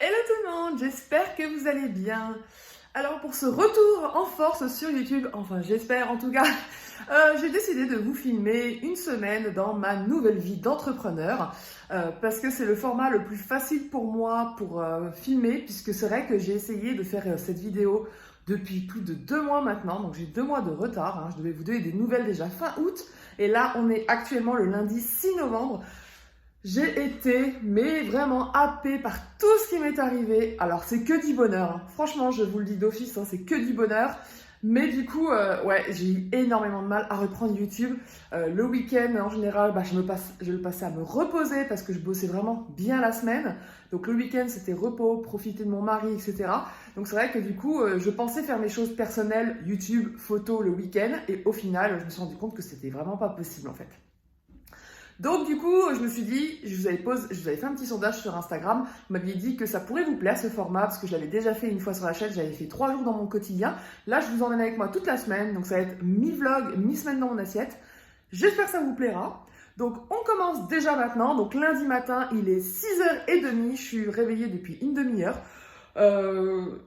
Hello tout le monde, j'espère que vous allez bien. Alors pour ce retour en force sur YouTube, enfin j'espère en tout cas, j'ai décidé de vous filmer une semaine dans ma nouvelle vie d'entrepreneur parce que c'est le format le plus facile pour moi pour filmer, puisque c'est vrai que j'ai essayé de faire cette vidéo depuis plus de 2 mois maintenant, donc j'ai 2 mois de retard, hein. Je devais vous donner des nouvelles déjà fin août et là on est actuellement le lundi 6 novembre. J'ai été, mais vraiment happée par tout ce qui m'est arrivé. Alors, c'est que du bonheur, hein. Franchement, je vous le dis d'office, hein, c'est que du bonheur. Mais du coup, ouais, j'ai eu énormément de mal à reprendre YouTube. Le week-end, en général, je le passais à me reposer parce que je bossais vraiment bien la semaine. Donc, le week-end, c'était repos, profiter de mon mari, etc. Donc, c'est vrai que du coup, je pensais faire mes choses personnelles, YouTube, photos, le week-end. Et au final, je me suis rendu compte que c'était vraiment pas possible, en fait. Donc du coup, je me suis dit, je vous avais fait un petit sondage sur Instagram, vous m'aviez dit que ça pourrait vous plaire ce format, parce que je l'avais déjà fait une fois sur la chaîne, j'avais fait 3 jours dans mon quotidien. Là, je vous emmène avec moi toute la semaine, donc ça va être mi-vlog, mi-semaine dans mon assiette. J'espère que ça vous plaira. Donc on commence déjà maintenant, donc lundi matin, il est 6h30, je suis réveillée depuis une demi-heure.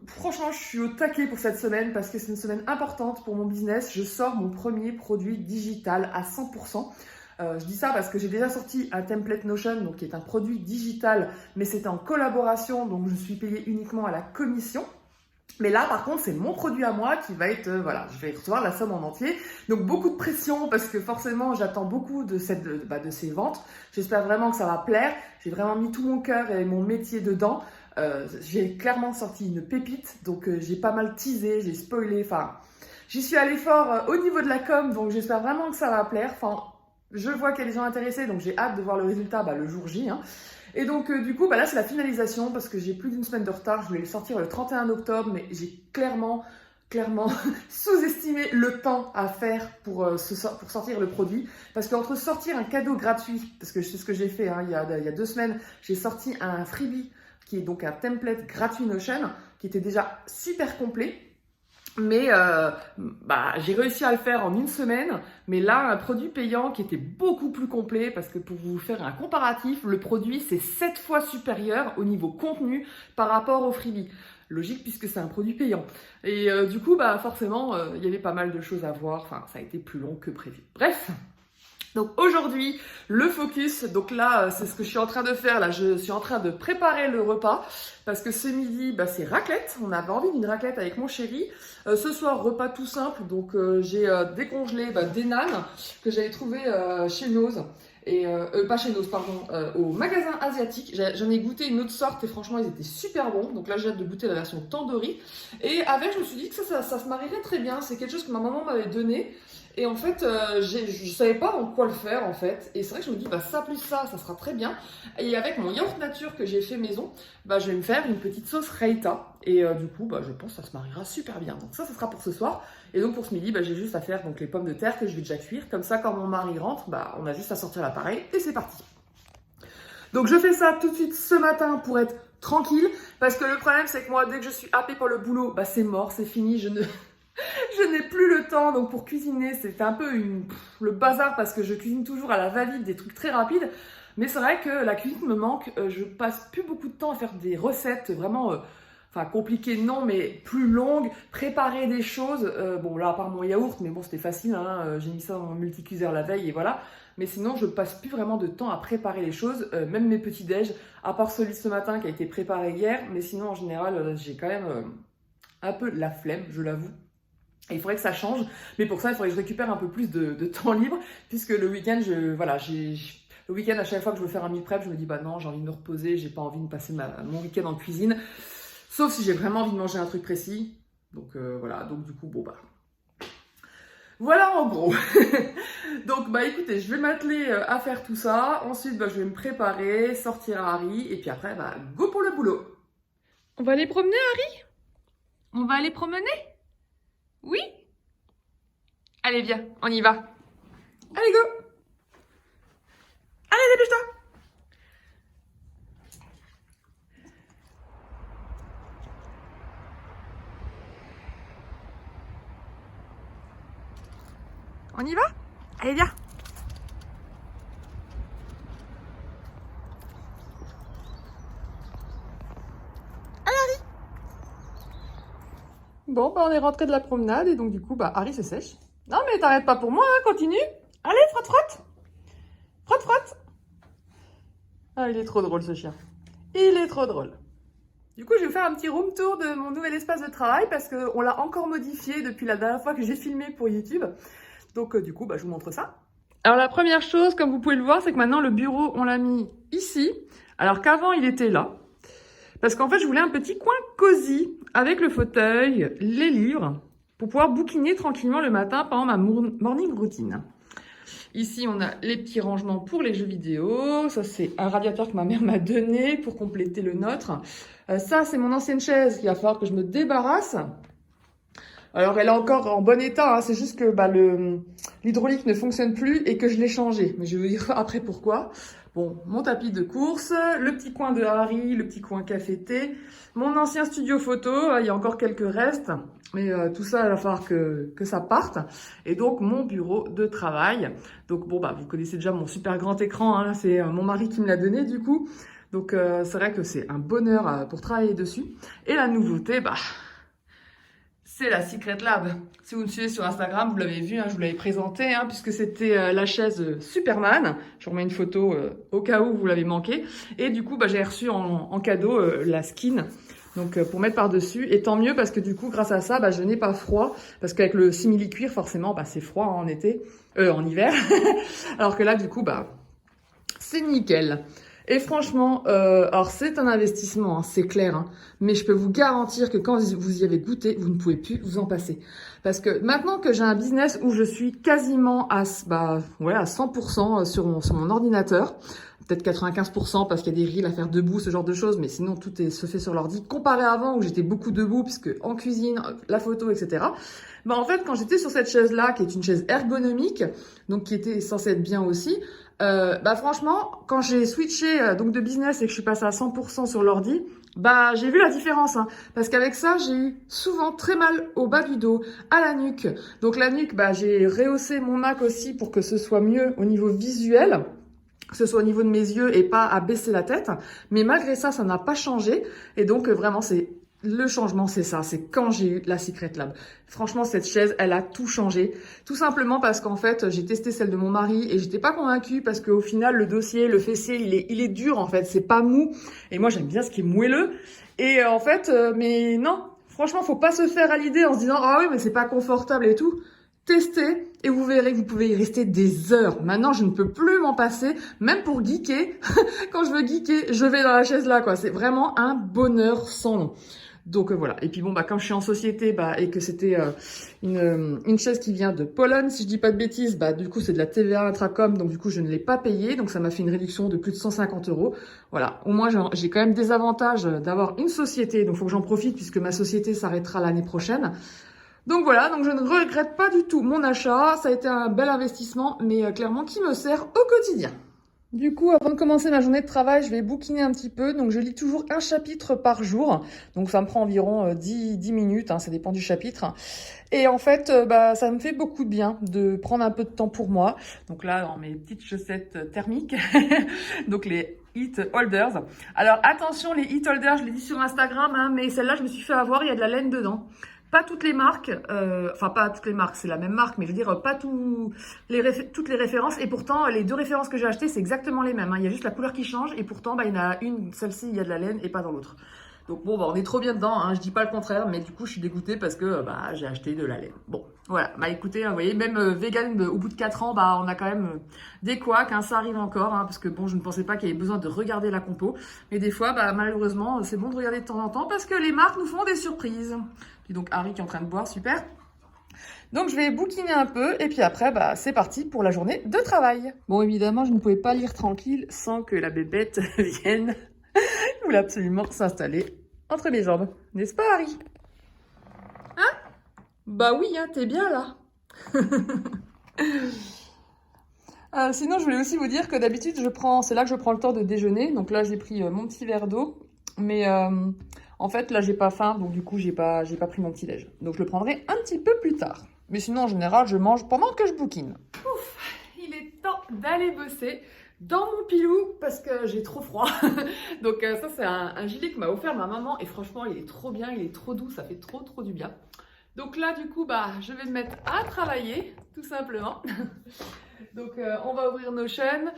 Franchement, je suis au taquet pour cette semaine parce que c'est une semaine importante pour mon business. Je sors mon premier produit digital à 100%. Je dis ça parce que j'ai déjà sorti un template Notion, donc qui est un produit digital, mais c'était en collaboration, donc je suis payée uniquement à la commission. Mais là, par contre, c'est mon produit à moi qui va être, voilà, je vais recevoir la somme en entier. Donc beaucoup de pression parce que forcément, j'attends beaucoup de ces ventes. J'espère vraiment que ça va plaire. J'ai vraiment mis tout mon cœur et mon métier dedans. J'ai clairement sorti une pépite, donc j'ai pas mal teasé, j'ai spoilé. Enfin, j'y suis allée fort au niveau de la com, donc j'espère vraiment que ça va plaire. Enfin, je vois qu'il y a des gens intéressés, donc j'ai hâte de voir le résultat le jour J. Hein. Et donc, du coup, là, c'est la finalisation parce que j'ai plus d'une semaine de retard. Je voulais le sortir le 31 octobre, mais j'ai clairement sous-estimé le temps à faire pour sortir le produit. Parce qu'entre sortir un cadeau gratuit, parce que c'est ce que j'ai fait il y a 2 semaines, j'ai sorti un freebie qui est donc un template gratuit Notion, qui était déjà super complet. Mais j'ai réussi à le faire en une semaine, mais là un produit payant qui était beaucoup plus complet, parce que pour vous faire un comparatif, le produit c'est 7 fois supérieur au niveau contenu par rapport au freebie. Logique puisque c'est un produit payant. Et du coup forcément il y avait pas mal de choses à voir, enfin ça a été plus long que prévu. Bref. Donc aujourd'hui, le focus, donc là, c'est ce que je suis en train de faire. Là, je suis en train de préparer le repas parce que ce midi, c'est raclette. On avait envie d'une raclette avec mon chéri. Ce soir, repas tout simple. Donc, j'ai décongelé des nanes que j'avais trouvées chez Noz. Et pas chez Noz, pardon, au magasin asiatique. J'en ai goûté une autre sorte et franchement, ils étaient super bons. Donc là, j'ai hâte de goûter la version tandoori. Et avec, je me suis dit que ça se marierait très bien. C'est quelque chose que ma maman m'avait donné. Et en fait, je savais pas en quoi le faire en fait. Et c'est vrai que je me dis, ça plus ça sera très bien. Et avec mon yaourt nature que j'ai fait maison, je vais me faire une petite sauce Reita. Et du coup, je pense que ça se mariera super bien. Donc ça sera pour ce soir. Et donc pour ce midi, j'ai juste à faire donc, les pommes de terre que je vais déjà cuire. Comme ça, quand mon mari rentre, on a juste à sortir l'appareil et c'est parti. Donc je fais ça tout de suite ce matin pour être tranquille. Parce que le problème, c'est que moi, dès que je suis happée par le boulot, c'est mort, c'est fini, je n'ai plus le temps, donc pour cuisiner, c'était un peu le bazar parce que je cuisine toujours à la va-vite, des trucs très rapides. Mais c'est vrai que la cuisine me manque, je passe plus beaucoup de temps à faire des recettes vraiment, compliquées non, mais plus longues, préparer des choses. Là, à part mon yaourt, mais bon, c'était facile, hein, j'ai mis ça dans mon multicuiseur la veille et voilà. Mais sinon, je passe plus vraiment de temps à préparer les choses, même mes petits déj, à part celui de ce matin qui a été préparé hier. Mais sinon, en général, j'ai quand même un peu la flemme, je l'avoue. Et il faudrait que ça change, mais pour ça, il faudrait que je récupère un peu plus de temps libre, puisque le week-end, le week-end, à chaque fois que je veux faire un meal prep, je me dis, non, j'ai envie de me reposer, j'ai pas envie de passer mon week-end en cuisine, sauf si j'ai vraiment envie de manger un truc précis. Donc voilà, donc du coup, voilà en gros. Donc écoutez, je vais m'atteler à faire tout ça, ensuite je vais me préparer, sortir à Harry, et puis après, go pour le boulot. On va aller promener, Harry? On va aller promener? Oui? Allez, viens, on y va. Allez, go! Allez, dépêche-toi! On y va? Allez, viens! Bon, bah on est rentré de la promenade et donc du coup, bah Harry se sèche. Non mais t'arrêtes pas pour moi, hein, continue. Allez, frotte, frotte. Frotte, frotte. Ah, il est trop drôle ce chien. Il est trop drôle. Du coup, je vais vous faire un petit room tour de mon nouvel espace de travail parce qu'on l'a encore modifié depuis la dernière fois que j'ai filmé pour YouTube. Donc du coup, bah, je vous montre ça. Alors la première chose, comme vous pouvez le voir, c'est que maintenant le bureau, on l'a mis ici. Alors qu'avant, il était là. Parce qu'en fait, je voulais un petit coin cosy avec le fauteuil, les livres, pour pouvoir bouquiner tranquillement le matin pendant ma morning routine. Ici, on a les petits rangements pour les jeux vidéo. Ça, c'est un radiateur que ma mère m'a donné pour compléter le nôtre. Ça, c'est mon ancienne chaise qu'il va falloir que je me débarrasse. Alors, elle est encore en bon état. Hein. C'est juste que bah, l'hydraulique ne fonctionne plus et que je l'ai changé. Mais je vais vous dire après pourquoi. Bon, mon tapis de course, le petit coin de Harry, le petit coin café-thé, mon ancien studio photo, il y a encore quelques restes, mais tout ça, il va falloir que ça parte. Et donc, mon bureau de travail. Donc, bon, bah, vous connaissez déjà mon super grand écran, hein, c'est mon mari qui me l'a donné, du coup. Donc, c'est vrai que c'est un bonheur pour travailler dessus. Et la nouveauté, bah... c'est la Secret Lab. Si vous me suivez sur Instagram, vous l'avez vu, hein, je vous l'avais présenté, hein, puisque c'était la chaise Superman. Je vous remets une photo au cas où vous l'avez manqué. Et du coup, bah, j'ai reçu en cadeau la skin, donc pour mettre par-dessus. Et tant mieux, parce que du coup, grâce à ça, bah, je n'ai pas froid. Parce qu'avec le simili-cuir, forcément, bah, c'est froid en en hiver. Alors que là, du coup, bah, c'est nickel. Et franchement, alors c'est un investissement, hein, c'est clair, hein, mais je peux vous garantir que quand vous y avez goûté, vous ne pouvez plus vous en passer. Parce que maintenant que j'ai un business où je suis quasiment à 100% sur mon ordinateur, peut-être 95% parce qu'il y a des reels à faire debout, ce genre de choses, mais sinon tout se fait sur l'ordi. Comparé à avant où j'étais beaucoup debout, puisque en cuisine, la photo, etc. Bah en fait, quand j'étais sur cette chaise-là, qui est une chaise ergonomique, donc qui était censée être bien aussi, bah franchement, quand j'ai switché donc de business et que je suis passée à 100% sur l'ordi, bah j'ai vu la différence, hein, parce qu'avec ça, j'ai eu souvent très mal au bas du dos, à la nuque. Donc la nuque, bah j'ai rehaussé mon Mac aussi pour que ce soit mieux au niveau visuel, que ce soit au niveau de mes yeux et pas à baisser la tête. Mais malgré ça, ça n'a pas changé. Et donc vraiment, le changement, c'est ça, c'est quand j'ai eu la Secret Lab. Franchement, cette chaise, elle a tout changé. Tout simplement parce qu'en fait, j'ai testé celle de mon mari et j'étais pas convaincue parce qu'au final, le dossier, le fessier, il est dur en fait, c'est pas mou. Et moi, j'aime bien ce qui est moelleux. Et en fait, mais non, franchement, faut pas se faire à l'idée en se disant, ah oui, mais c'est pas confortable et tout. Testez et vous verrez que vous pouvez y rester des heures. Maintenant, je ne peux plus m'en passer, même pour geeker. Quand je veux geeker, je vais dans la chaise là, quoi. C'est vraiment un bonheur sans nom. Donc voilà. Et puis bon, bah comme je suis en société, bah et que c'était une chaise qui vient de Pologne, si je dis pas de bêtises, bah du coup c'est de la TVA intracom, donc du coup je ne l'ai pas payé, donc ça m'a fait une réduction de plus de 150 €. Voilà. Au moins j'ai quand même des avantages d'avoir une société, donc faut que j'en profite puisque ma société s'arrêtera l'année prochaine. Donc voilà, donc je ne regrette pas du tout mon achat. Ça a été un bel investissement, mais clairement qui me sert au quotidien. Du coup, avant de commencer ma journée de travail, je vais bouquiner un petit peu. Donc, je lis toujours un chapitre par jour. Donc, ça me prend environ 10 minutes, hein, ça dépend du chapitre. Et en fait, bah, ça me fait beaucoup de bien de prendre un peu de temps pour moi. Donc là, dans mes petites chaussettes thermiques, donc les Heat Holders. Alors, attention, les Heat Holders, je l'ai dit sur Instagram, hein, mais celle-là, je me suis fait avoir, il y a de la laine dedans. Pas toutes les marques, enfin pas toutes les marques, c'est la même marque, mais je veux dire pas toutes les références. Et pourtant, les deux références que j'ai achetées, c'est exactement les mêmes. Hein. Il y a juste la couleur qui change. Et pourtant, bah, il y en a une, celle-ci, il y a de la laine et pas dans l'autre. Donc bon, bah, on est trop bien dedans. Hein. Je dis pas le contraire, mais du coup, je suis dégoûtée parce que bah, j'ai acheté de la laine. Bon, voilà. Bah écoutez, hein, vous voyez, même vegan, au bout de 4 ans, bah, on a quand même des couacs. Hein, ça arrive encore, hein, parce que bon, je ne pensais pas qu'il y avait besoin de regarder la compo. Mais des fois, bah, malheureusement, c'est bon de regarder de temps en temps parce que les marques nous font des surprises. Et donc Harry qui est en train de boire, super. Donc je vais bouquiner un peu et puis après, bah, c'est parti pour la journée de travail. Bon, évidemment, je ne pouvais pas lire tranquille sans que la bébête vienne. Il voulait absolument s'installer entre mes jambes. N'est-ce pas, Harry? Hein? Bah oui, hein, t'es bien là. Sinon, je voulais aussi vous dire que d'habitude, c'est là que je prends le temps de déjeuner. Donc là, j'ai pris mon petit verre d'eau. Mais en fait, là, j'ai pas faim. Donc du coup, j'ai pas pris mon petit déj. Donc je le prendrai un petit peu plus tard. Mais sinon, en général, je mange pendant que je bouquine. Ouf, il est temps d'aller bosser dans mon pilou parce que j'ai trop froid. Donc ça, c'est un gilet que m'a offert ma maman. Et franchement, il est trop bien, il est trop doux. Ça fait trop du bien. Donc là, du coup, je vais me mettre à travailler, tout simplement. Donc, on va ouvrir Notion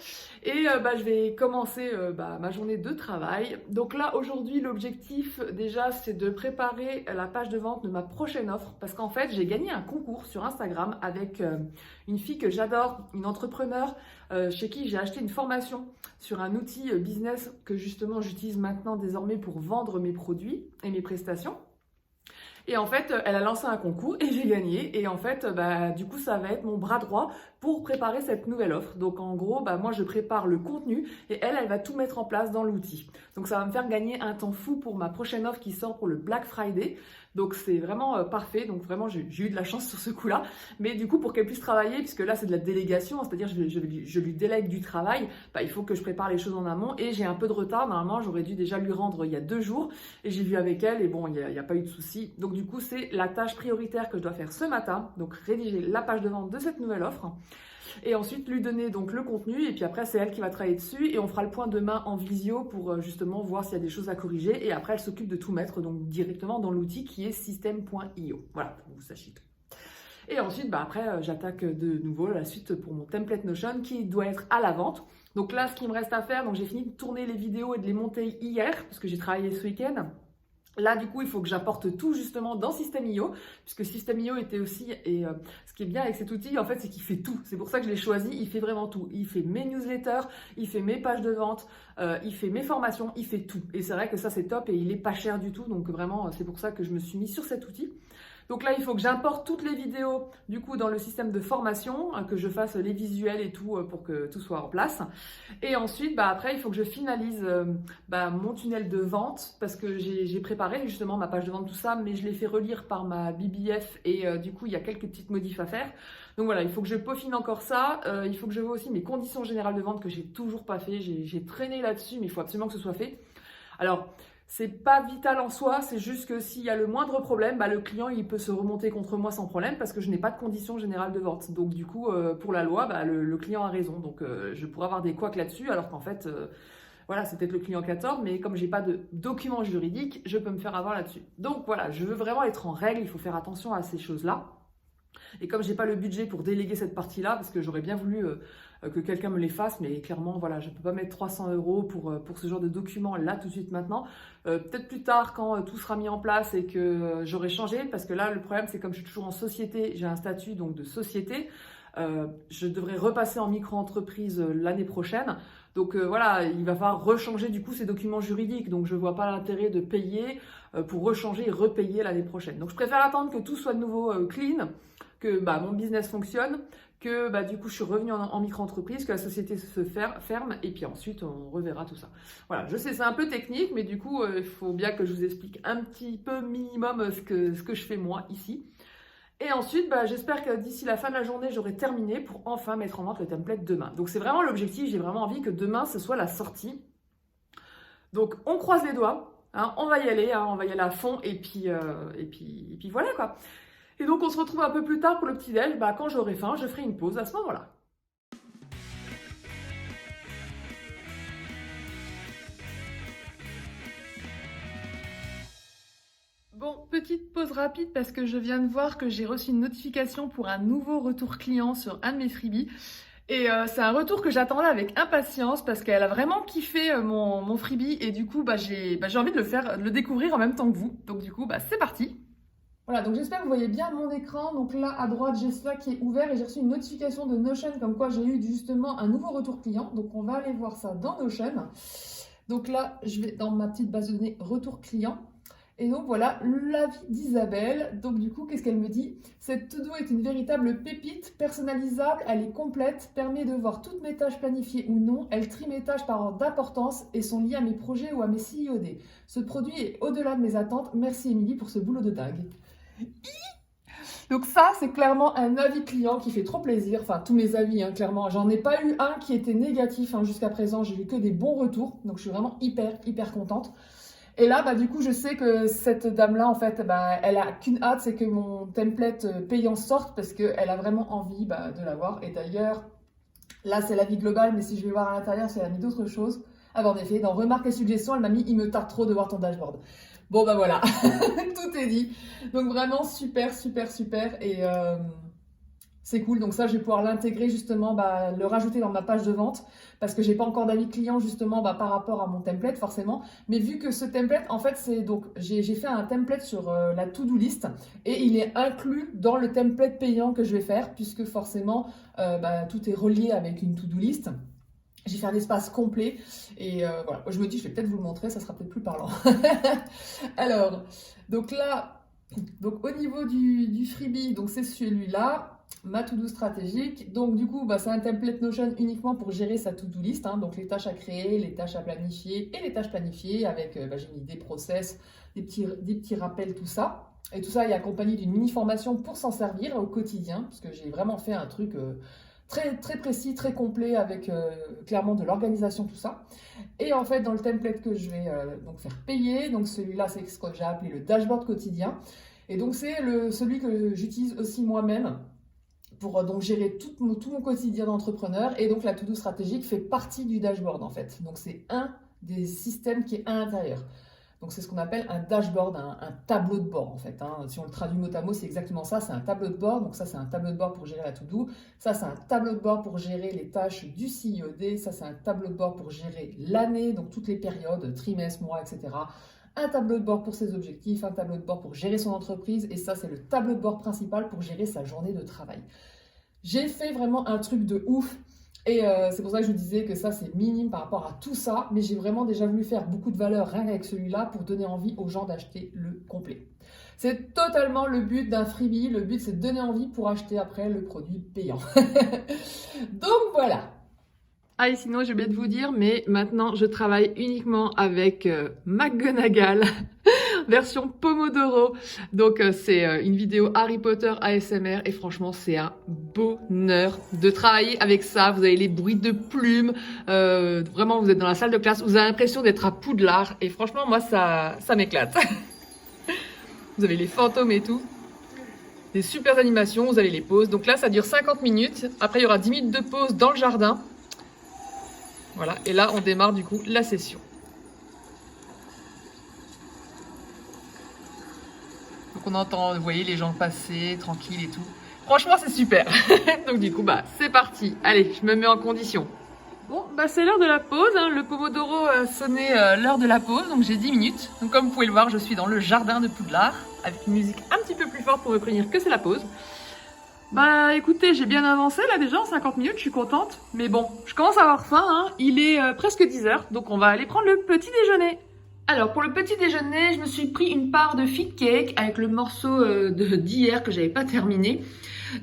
et je vais commencer ma journée de travail. Donc là, aujourd'hui, l'objectif, déjà, c'est de préparer la page de vente de ma prochaine offre. Parce qu'en fait, j'ai gagné un concours sur Instagram avec une fille que j'adore, une entrepreneur chez qui j'ai acheté une formation sur un outil business que justement, j'utilise maintenant désormais pour vendre mes produits et mes prestations. Et en fait, elle a lancé un concours et j'ai gagné. Et en fait, du coup, ça va être mon bras droit pour préparer cette nouvelle offre. Donc en gros, moi, je prépare le contenu et elle va tout mettre en place dans l'outil. Donc ça va me faire gagner un temps fou pour ma prochaine offre qui sort pour le Black Friday. Donc c'est vraiment parfait. Donc vraiment, j'ai eu de la chance sur ce coup-là. Mais du coup, pour qu'elle puisse travailler, puisque là, c'est de la délégation, c'est-à-dire je lui délègue du travail, il faut que je prépare les choses en amont. Et j'ai un peu de retard. Normalement, j'aurais dû déjà lui rendre il y a 2 jours. Et j'ai vu avec elle et bon, il n'y a pas eu de souci. Donc du coup, c'est la tâche prioritaire que je dois faire ce matin. Donc rédiger la page de vente de cette nouvelle offre. Et ensuite lui donner donc le contenu et puis après c'est elle qui va travailler dessus et on fera le point demain en visio pour justement voir s'il y a des choses à corriger et après elle s'occupe de tout mettre donc directement dans l'outil qui est system.io. Voilà, pour que vous sachiez tout. Et ensuite après j'attaque de nouveau la suite pour mon template Notion qui doit être à la vente. Donc là ce qu'il me reste à faire, donc j'ai fini de tourner les vidéos et de les monter hier parce que j'ai travaillé ce week-end. Là, du coup, il faut que j'apporte tout justement dans System.io, puisque System.io était aussi, et ce qui est bien avec cet outil, en fait, c'est qu'il fait tout. C'est pour ça que je l'ai choisi, il fait vraiment tout. Il fait mes newsletters, il fait mes pages de vente, il fait mes formations, il fait tout. Et c'est vrai que ça, c'est top et il est pas cher du tout. Donc vraiment, c'est pour ça que je me suis mis sur cet outil. Donc là, il faut que j'importe toutes les vidéos du coup dans le système de formation, que je fasse les visuels et tout pour que tout soit en place. Et ensuite, après, il faut que je finalise mon tunnel de vente parce que j'ai préparé justement ma page de vente, tout ça, mais je l'ai fait relire par ma BBF et du coup, il y a quelques petites modifs à faire. Donc voilà, il faut que je peaufine encore ça. Il faut que je vois aussi mes conditions générales de vente que j'ai toujours pas fait. J'ai traîné là-dessus, mais il faut absolument que ce soit fait. Alors, c'est pas vital en soi, c'est juste que s'il y a le moindre problème, le client il peut se remonter contre moi sans problème parce que je n'ai pas de conditions générales de vente. Donc du coup, pour la loi, le client a raison. Donc je pourrais avoir des couacs là-dessus alors qu'en fait, voilà, c'est peut-être le client qui a tort, mais comme j'ai pas de documents juridiques, je peux me faire avoir là-dessus. Donc voilà, je veux vraiment être en règle, il faut faire attention à ces choses-là. Et comme j'ai pas le budget pour déléguer cette partie-là, parce que j'aurais bien voulu que quelqu'un me les fasse, mais clairement, voilà, je peux pas mettre 300 € pour ce genre de documents là tout de suite maintenant. Peut-être plus tard quand tout sera mis en place et que j'aurai changé, parce que là, le problème, c'est comme je suis toujours en société, j'ai un statut donc de société, je devrais repasser en micro-entreprise l'année prochaine. Donc voilà, il va falloir rechanger du coup ces documents juridiques. Donc je vois pas l'intérêt de payer pour rechanger et repayer l'année prochaine. Donc je préfère attendre que tout soit de nouveau clean, que mon business fonctionne, que du coup je suis revenue en micro-entreprise, que la société se ferme et puis ensuite on reverra tout ça. Voilà, je sais c'est un peu technique, mais du coup il faut bien que je vous explique un petit peu minimum ce que je fais moi ici. Et ensuite, j'espère que d'ici la fin de la journée, j'aurai terminé pour enfin mettre en vente le template demain. Donc c'est vraiment l'objectif, j'ai vraiment envie que demain, ce soit la sortie. Donc on croise les doigts, hein, on va y aller à fond et puis voilà quoi. Et donc on se retrouve un peu plus tard pour le petit-déj, quand j'aurai faim, je ferai une pause à ce moment-là. Bon, petite pause rapide parce que je viens de voir que j'ai reçu une notification pour un nouveau retour client sur un de mes freebies. Et c'est un retour que j'attendais avec impatience parce qu'elle a vraiment kiffé mon freebie et du coup j'ai envie de le découvrir en même temps que vous. Donc du coup c'est parti. Voilà, donc j'espère que vous voyez bien mon écran. Donc là à droite j'ai cela qui est ouvert et j'ai reçu une notification de Notion comme quoi j'ai eu justement un nouveau retour client. Donc on va aller voir ça dans Notion. Donc là je vais dans ma petite base de données retour client. Et donc voilà l'avis d'Isabelle. Donc du coup, qu'est-ce qu'elle me dit? Cette to-do est une véritable pépite, personnalisable, elle est complète, permet de voir toutes mes tâches planifiées ou non, elle trie mes tâches par ordre d'importance et sont liées à mes projets ou à mes CIOD. Ce produit est au-delà de mes attentes. Merci Émilie pour ce boulot de dingue. Donc ça, c'est clairement un avis client qui fait trop plaisir. Enfin, tous mes avis, hein, clairement. J'en ai pas eu un qui était négatif jusqu'à présent. J'ai eu que des bons retours. Donc je suis vraiment hyper contente. Et là, du coup, je sais que cette dame-là, en fait, elle a qu'une hâte, c'est que mon template payant sorte parce qu'elle a vraiment envie de l'avoir. Et d'ailleurs, là, c'est l'avis global, mais si je vais voir à l'intérieur, elle a mis d'autres choses. Ah en effet, dans remarques et suggestions, elle m'a mis « Il me tarde trop de voir ton dashboard ». Bon, voilà, tout est dit. Donc vraiment super. Et c'est cool. Donc ça, je vais pouvoir l'intégrer justement, le rajouter dans ma page de vente parce que j'ai pas encore d'avis client justement par rapport à mon template forcément. Mais vu que ce template, en fait, c'est donc j'ai fait un template sur la to-do list et il est inclus dans le template payant que je vais faire puisque forcément tout est relié avec une to-do list. J'ai fait un espace complet et voilà, je me dis je vais peut-être vous le montrer, ça sera peut-être plus parlant. Alors, donc là, au niveau du freebie, donc c'est celui-là. Ma to-do stratégique. Donc du coup, c'est un template Notion uniquement pour gérer sa to-do list. Donc les tâches à créer, les tâches à planifier et les tâches planifiées avec, j'ai mis des process, des petits rappels, tout ça. Et tout ça est accompagné d'une mini-formation pour s'en servir au quotidien, parce que j'ai vraiment fait un truc très précis, très complet avec clairement de l'organisation, tout ça. Et en fait, dans le template que je vais donc faire payer, donc celui-là, c'est ce que j'ai appelé le dashboard quotidien. Et donc c'est celui que j'utilise aussi moi-même pour donc gérer tout mon quotidien d'entrepreneur. Et donc la to-do stratégique fait partie du dashboard en fait. Donc c'est un des systèmes qui est à l'intérieur. Donc c'est ce qu'on appelle un dashboard, un tableau de bord en fait. Si on le traduit mot à mot, c'est exactement ça, c'est un tableau de bord. Donc ça c'est un tableau de bord pour gérer la to-do. Ça c'est un tableau de bord pour gérer les tâches du CIOD. Ça c'est un tableau de bord pour gérer l'année, donc toutes les périodes, trimestre, mois, etc. Un tableau de bord pour ses objectifs, un tableau de bord pour gérer son entreprise, et ça, c'est le tableau de bord principal pour gérer sa journée de travail. J'ai fait vraiment un truc de ouf, et c'est pour ça que je vous disais que ça, c'est minime par rapport à tout ça, mais j'ai vraiment déjà voulu faire beaucoup de valeur rien qu'avec celui-là pour donner envie aux gens d'acheter le complet. C'est totalement le but d'un freebie, le but c'est de donner envie pour acheter après le produit payant. Donc voilà. Ah, et sinon, j'ai oublié de vous dire, mais maintenant, je travaille uniquement avec McGonagall, version Pomodoro. Donc, c'est une vidéo Harry Potter ASMR, et franchement, c'est un bonheur de travailler avec ça. Vous avez les bruits de plumes, vraiment, vous êtes dans la salle de classe, vous avez l'impression d'être à Poudlard, et franchement, moi, ça m'éclate. Vous avez les fantômes et tout. Des super animations, vous avez les pauses. Donc là, ça dure 50 minutes. Après, il y aura 10 minutes de pause dans le jardin. Voilà, et là on démarre du coup la session. Donc on entend, vous voyez, les gens passer, tranquille et tout. Franchement c'est super. Donc du coup c'est parti. Allez, je me mets en condition. Bon, c'est l'heure de la pause. Le Pomodoro sonnait l'heure de la pause, donc j'ai 10 minutes. Donc comme vous pouvez le voir, je suis dans le jardin de Poudlard, avec une musique un petit peu plus forte pour me prévenir que c'est la pause. Écoutez, j'ai bien avancé là déjà en 50 minutes, je suis contente. Mais bon, je commence à avoir faim, il est presque 10h, donc on va aller prendre le petit déjeuner. Alors pour le petit déjeuner, je me suis pris une part de fit cake avec le morceau d'hier que j'avais pas terminé.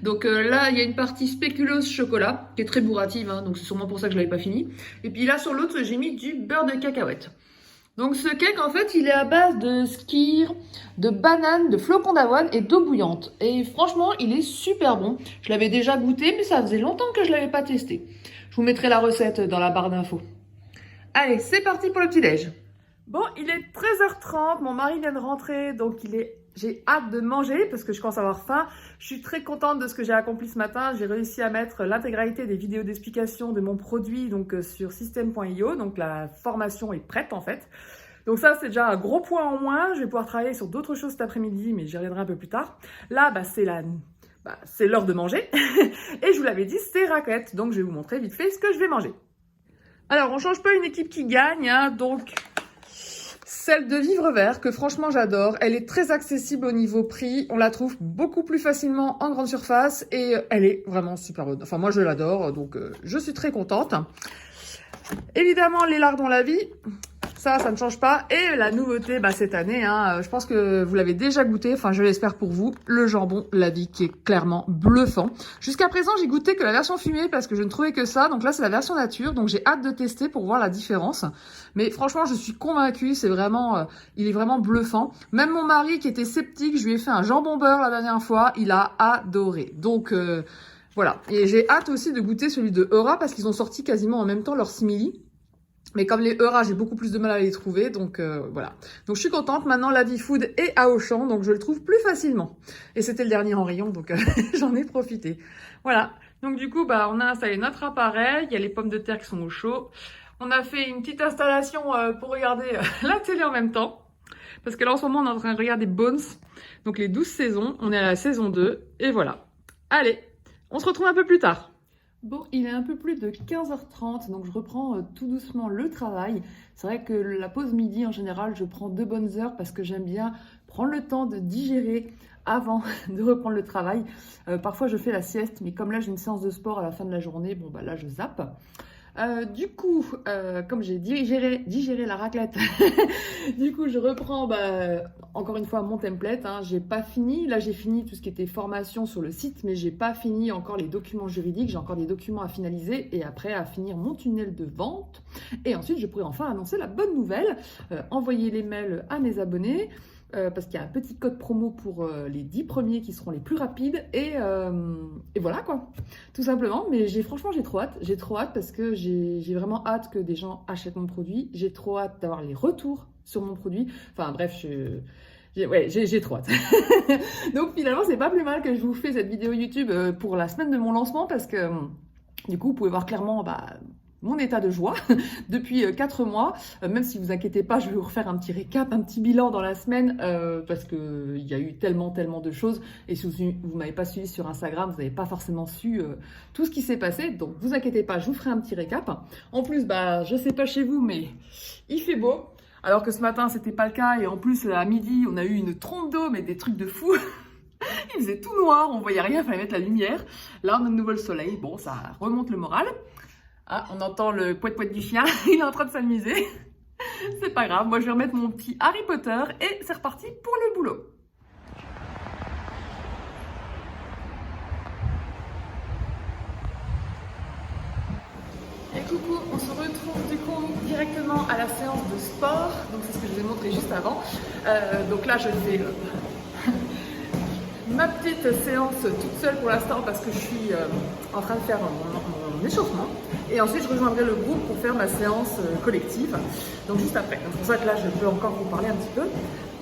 Donc là, il y a une partie spéculoos chocolat, qui est très bourrative, donc c'est sûrement pour ça que je l'avais pas fini. Et puis là sur l'autre, j'ai mis du beurre de cacahuète. Donc ce cake, en fait, il est à base de skyr, de bananes, de flocons d'avoine et d'eau bouillante. Et franchement, il est super bon. Je l'avais déjà goûté, mais ça faisait longtemps que je ne l'avais pas testé. Je vous mettrai la recette dans la barre d'infos. Allez, c'est parti pour le petit-déj. Bon, il est 13h30, mon mari vient de rentrer, donc j'ai hâte de manger parce que je commence à avoir faim. Je suis très contente de ce que j'ai accompli ce matin. J'ai réussi à mettre l'intégralité des vidéos d'explication de mon produit donc sur system.io. Donc la formation est prête en fait. Donc ça, c'est déjà un gros point en moins. Je vais pouvoir travailler sur d'autres choses cet après-midi, mais j'y reviendrai un peu plus tard. Là, c'est l'heure de manger. Et je vous l'avais dit, c'est raclette. Donc je vais vous montrer vite fait ce que je vais manger. Alors, on change pas une équipe qui gagne, donc... Celle de Vivre Vert, que franchement j'adore. Elle est très accessible au niveau prix. On la trouve beaucoup plus facilement en grande surface et elle est vraiment super bonne. Enfin, moi je l'adore, donc je suis très contente. Évidemment, les lardons la vie. Ça ne change pas. Et la nouveauté, cette année, je pense que vous l'avez déjà goûté, enfin je l'espère pour vous, le jambon La Vie qui est clairement bluffant. Jusqu'à présent, j'ai goûté que la version fumée parce que je ne trouvais que ça. Donc là, c'est la version nature. Donc j'ai hâte de tester pour voir la différence. Mais franchement, je suis convaincue, c'est vraiment, il est vraiment bluffant. Même mon mari qui était sceptique, je lui ai fait un jambon beurre la dernière fois, il a adoré. Donc voilà. Et j'ai hâte aussi de goûter celui de Eura parce qu'ils ont sorti quasiment en même temps leur simili. Mais comme les Eura, j'ai beaucoup plus de mal à les trouver, donc voilà. Donc je suis contente, maintenant La Vie Food est à Auchan, donc je le trouve plus facilement. Et c'était le dernier en rayon, donc j'en ai profité. Voilà, donc du coup, on a installé notre appareil, il y a les pommes de terre qui sont au chaud. On a fait une petite installation pour regarder la télé en même temps. Parce que là, en ce moment, on est en train de regarder Bones, donc les 12 saisons. On est à la saison 2, et voilà. Allez, on se retrouve un peu plus tard. Bon, il est un peu plus de 15h30, donc je reprends tout doucement le travail. C'est vrai que la pause midi, en général, je prends 2 bonnes heures parce que j'aime bien prendre le temps de digérer avant de reprendre le travail. Parfois, je fais la sieste, mais comme là, j'ai une séance de sport à la fin de la journée, là, je zappe. Du coup, comme j'ai digéré la raclette, du coup, je reprends encore une fois mon template. J'ai pas fini. Là, j'ai fini tout ce qui était formation sur le site, mais j'ai pas fini encore les documents juridiques. J'ai encore des documents à finaliser et après à finir mon tunnel de vente. Et ensuite, je pourrai enfin annoncer la bonne nouvelle, envoyer les mails à mes abonnés. Parce qu'il y a un petit code promo pour les 10 premiers qui seront les plus rapides et voilà quoi, tout simplement. Mais franchement j'ai trop hâte parce que j'ai vraiment hâte que des gens achètent mon produit, j'ai trop hâte d'avoir les retours sur mon produit, enfin bref, j'ai trop hâte. Donc finalement c'est pas plus mal que je vous fais cette vidéo YouTube pour la semaine de mon lancement parce que du coup vous pouvez voir clairement mon état de joie depuis 4 mois. Même si vous inquiétez pas, je vais vous refaire un petit récap, un petit bilan dans la semaine parce qu'il y a eu tellement de choses. Et si vous m'avez pas suivi sur Instagram, vous n'avez pas forcément su tout ce qui s'est passé. Donc vous inquiétez pas, je vous ferai un petit récap. En plus, je sais pas chez vous, mais il fait beau. Alors que ce matin, c'était pas le cas. Et en plus, à midi, on a eu une trompe d'eau, mais des trucs de fou. Il faisait tout noir, on voyait rien, il fallait mettre la lumière. Là, on a de nouveau le soleil. Bon, ça remonte le moral. Ah, on entend le poète-poète du chien, il est en train de s'amuser. C'est pas grave, moi je vais remettre mon petit Harry Potter et c'est reparti pour le boulot. Et coucou, on se retrouve du coup directement à la séance de sport. Donc c'est ce que je vous ai montré juste avant. Donc là je fais ma petite séance toute seule pour l'instant parce que je suis en train de faire mon échauffement. Et ensuite, je rejoindrai le groupe pour faire ma séance collective. Donc juste après. Donc, c'est pour ça que là, je peux encore vous parler un petit peu.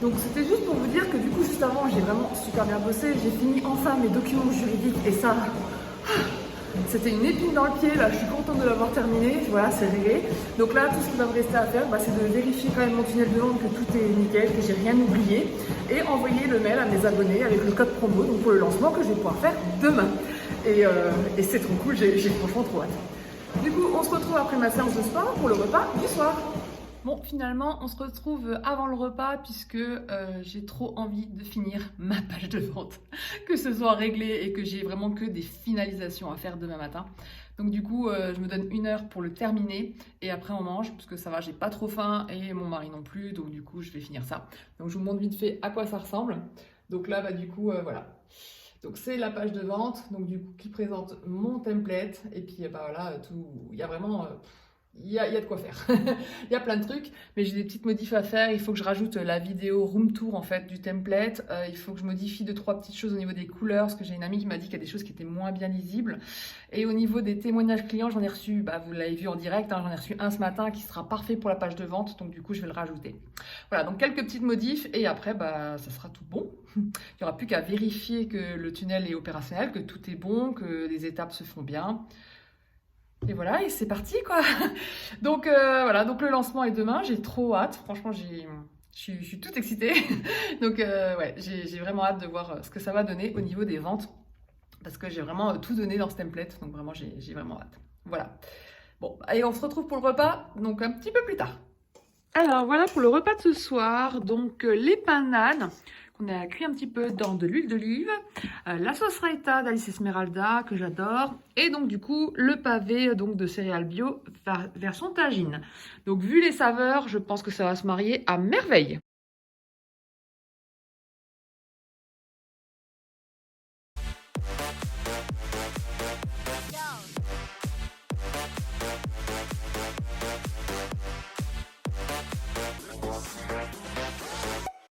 Donc c'était juste pour vous dire que du coup, juste avant, j'ai vraiment super bien bossé. J'ai fini enfin mes documents juridiques et ça... C'était une épine dans le pied, là je suis contente de l'avoir terminé, voilà c'est réglé. Donc là tout ce qui va me rester à faire c'est de vérifier quand même mon tunnel de vente que tout est nickel, que j'ai rien oublié et envoyer le mail à mes abonnés avec le code promo donc pour le lancement que je vais pouvoir faire demain. Et c'est trop cool, j'ai franchement trop hâte. Du coup on se retrouve après ma séance de sport pour le repas du soir. Bon, finalement, on se retrouve avant le repas puisque j'ai trop envie de finir ma page de vente, que ce soit réglé et que j'ai vraiment que des finalisations à faire demain matin. Donc du coup, je me donne 1 heure pour le terminer et après on mange parce que ça va, j'ai pas trop faim et mon mari non plus, donc du coup, je vais finir ça. Donc je vous montre vite fait à quoi ça ressemble. Donc là, du coup, voilà. Donc c'est la page de vente, donc du coup, qui présente mon template et puis voilà, tout, il y a vraiment... Il y a de quoi faire. Il y a plein de trucs, mais j'ai des petites modifs à faire. Il faut que je rajoute la vidéo room tour en fait du template. Il faut que je modifie 2-3 petites choses au niveau des couleurs, parce que j'ai une amie qui m'a dit qu'il y a des choses qui étaient moins bien lisibles. Et au niveau des témoignages clients, j'en ai reçu, vous l'avez vu en direct, j'en ai reçu un ce matin qui sera parfait pour la page de vente, donc du coup je vais le rajouter. Voilà, donc quelques petites modifs et après ça sera tout bon. Il n'y aura plus qu'à vérifier que le tunnel est opérationnel, que tout est bon, que les étapes se font bien. Et voilà, et c'est parti quoi. Donc voilà, donc le lancement est demain, j'ai trop hâte, franchement je suis toute excitée. Donc ouais, j'ai vraiment hâte de voir ce que ça va donner au niveau des ventes. Parce que j'ai vraiment tout donné dans ce template, donc vraiment j'ai vraiment hâte. Voilà. Bon, allez, on se retrouve pour le repas, donc un petit peu plus tard. Alors voilà pour le repas de ce soir, donc les pananes qu'on a cuit un petit peu dans de l'huile d'olive, la sauce raita d'Alice Esmeralda que j'adore, et donc du coup le pavé donc de céréales bio version tagine. Donc vu les saveurs, je pense que ça va se marier à merveille.